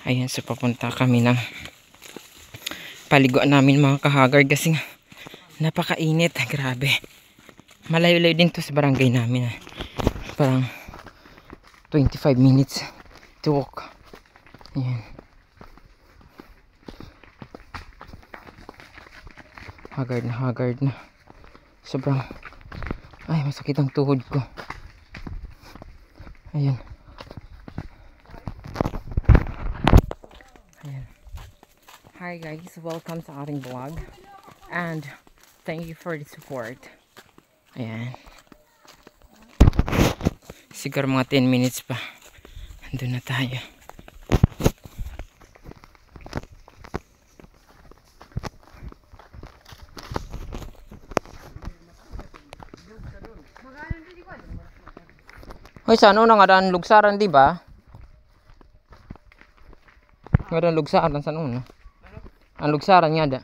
Ayan, so papunta kami ng paliguan namin mga kahagard kasi nga napakainit. Grabe. Malayo-layo din to sa barangay namin. Parang 25 minutes to walk. Ayan. Haggard na. Sobrang, ay, masakit ang tuhod ko. Ayan. Ayan. Hi guys, welcome sa ating vlog. And thank you for the support. Ayan. Siguro mga 10 minutes pa. Andun na tayo. Hoy, sa ano na nga daan lugsaran, di ba? Nga daan lugsaran sa ano? Ang lugsaran nga da.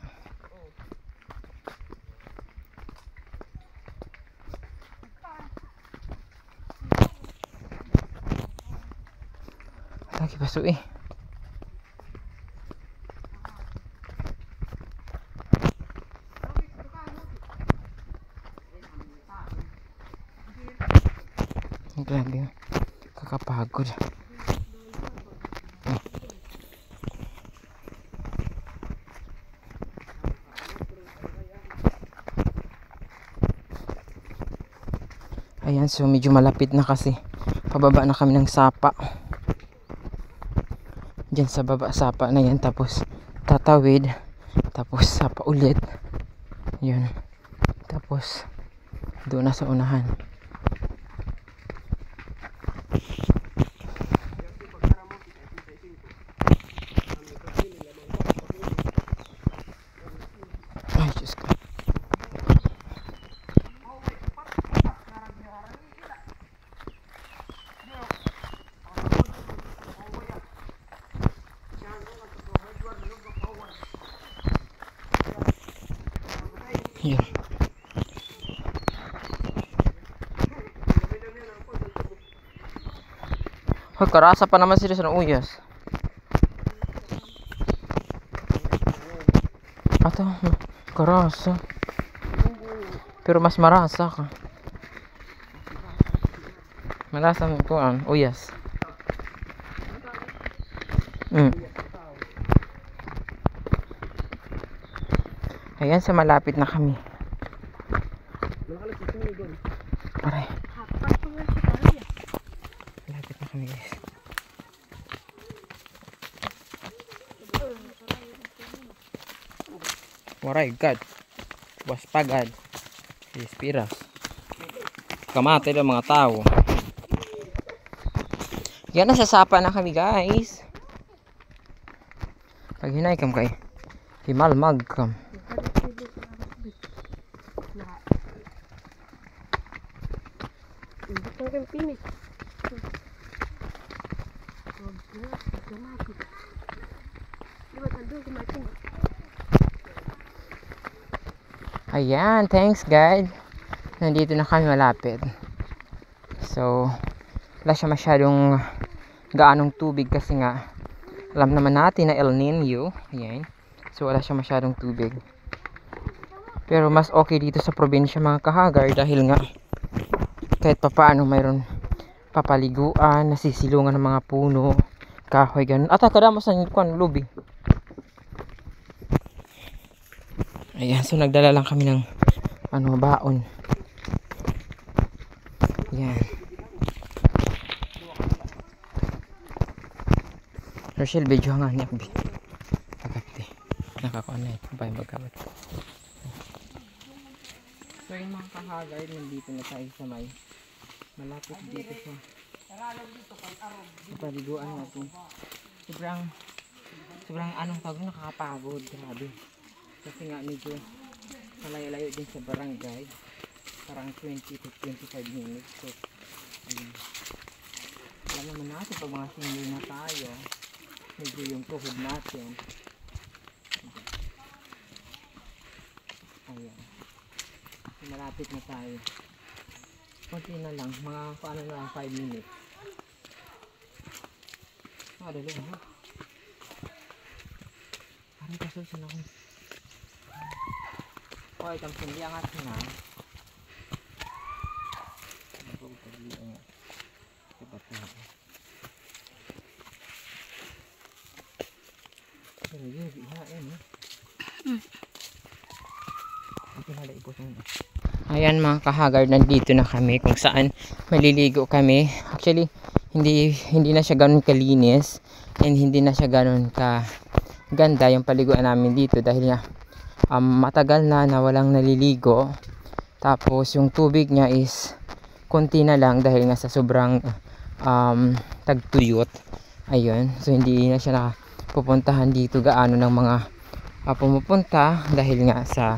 Lagi paso eh. Grabe, kakapagod. Ayan, so medyo malapit na kasi pababa na kami ng sapa. Diyan sa baba sapa na yan, tapos tatawid, tapos sapa ulit. Yun, tapos doon na sa unahan. Ay, Diyos ko. Yun. Hoy, karasa pa naman sila sa uyas. Ato, karasa. Pero mas marasa ka. Marasa mo ko ang uyas. Ayan, sa malapit na kami. Aray. Malapit na kami guys. Waray God. Waspagad. Ispiras. Kamatay ng mga tao. Yan, nasasapa na kami guys. Pag hinay kam kay himalmag kam. Ayan, thanks God. Nandito na kami malapit. So, wala siya masyadong gaanong tubig kasi nga alam naman natin na El Nino. Ayan. So, wala siya masyadong tubig. Pero mas okay dito sa probinsya mga kahagar dahil nga kahit papaano mayroon papaliguan, nasisilungan ng mga puno, kahoy, ganun. At akadama sa kuan lobby. Ayan, so nagdala lang kami ng baon. Ayan. Rochelle, video nga niya. Pagkakti. Nakakonay. Bayang bagawat. So yung mga kahagard, nandito na tayo sa may malapit dito sa paliguan natin. Sobrang anong tawag, nakakapagod. Grabe. Kasi nga medyo malayo-layo din sa barangay. Parang 20 to 25 minutes. So, alam naman natin pag mga senior na tayo, medyo yung tuhod natin. Ayan. So, malapit na tayo. Kunti na lang. Mga paano na lang 5 minutes. Dali ha. Ay, kasusan ako. Okay, tamsin di angat na. Ayan mga kahagard, nandito na kami kung saan maliligo kami. Actually, hindi na siya ganun kalinis and hindi na siya ganun ka ganda yung paliguan namin dito dahil nga matagal na walang naliligo. Tapos yung tubig niya is konti na lang dahil nga sa sobrang tagtuyot. Ayun, so hindi na siya pupuntahan dito gaano ng mga pumupunta dahil nga sa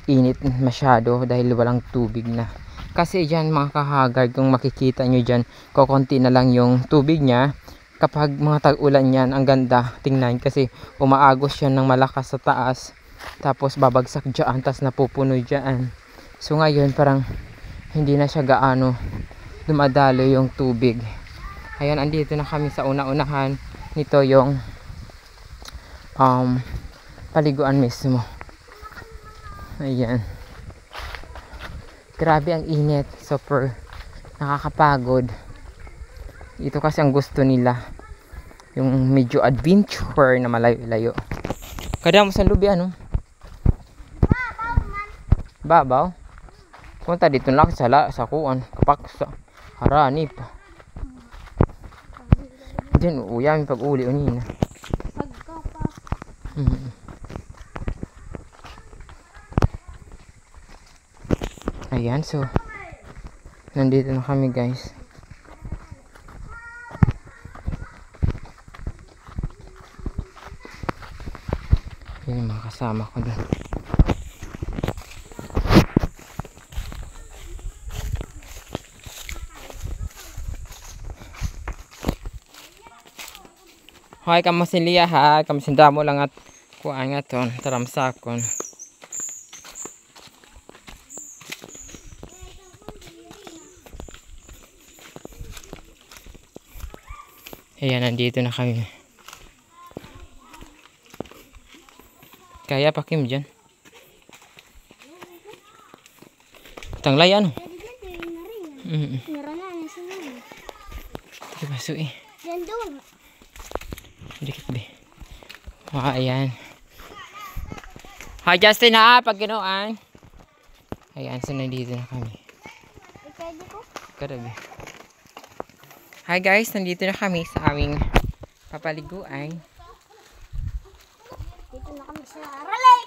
init masyado dahil walang tubig na. Kasi dyan mga kahagard, kung makikita nyo dyan, kukunti na lang yung tubig niya. Kapag mga tag-ulan yan, ang ganda tingnan kasi umaagos yan ng malakas sa taas. Tapos babagsak dyan, tapos napupuno dyan. So ngayon parang hindi na siya gaano dumadalo yung tubig. Ayan, andito na kami sa una-unahan. Nito yung paliguan mismo. Ayan. Grabe ang init. Super nakakapagod. Ito kasi ang gusto nila. Yung medyo adventure na malayo-layo. Kada mo sa lubi ano? Babaw? Punta dito lang sa kuan. Kapak sa harani pa. Diyan uyami pag uli unina. Ayan, so nandito na kami guys. Yan yung mga kasama ko doon. Hoy, kamasin liya ha, kamasin damo lang at kuhaan nga ton, taramsakon. Ayan, nandito na kami. Kaya pa Kim dyan. Tanglay ano? Diba sui? Dikit be. Ayan. Hi Justin ha, pag ginoan. Ayan, so nandito na kami. Karabi. Hi guys, nandito na kami sa aming papaliguan. Dito na kami sa Raleigh.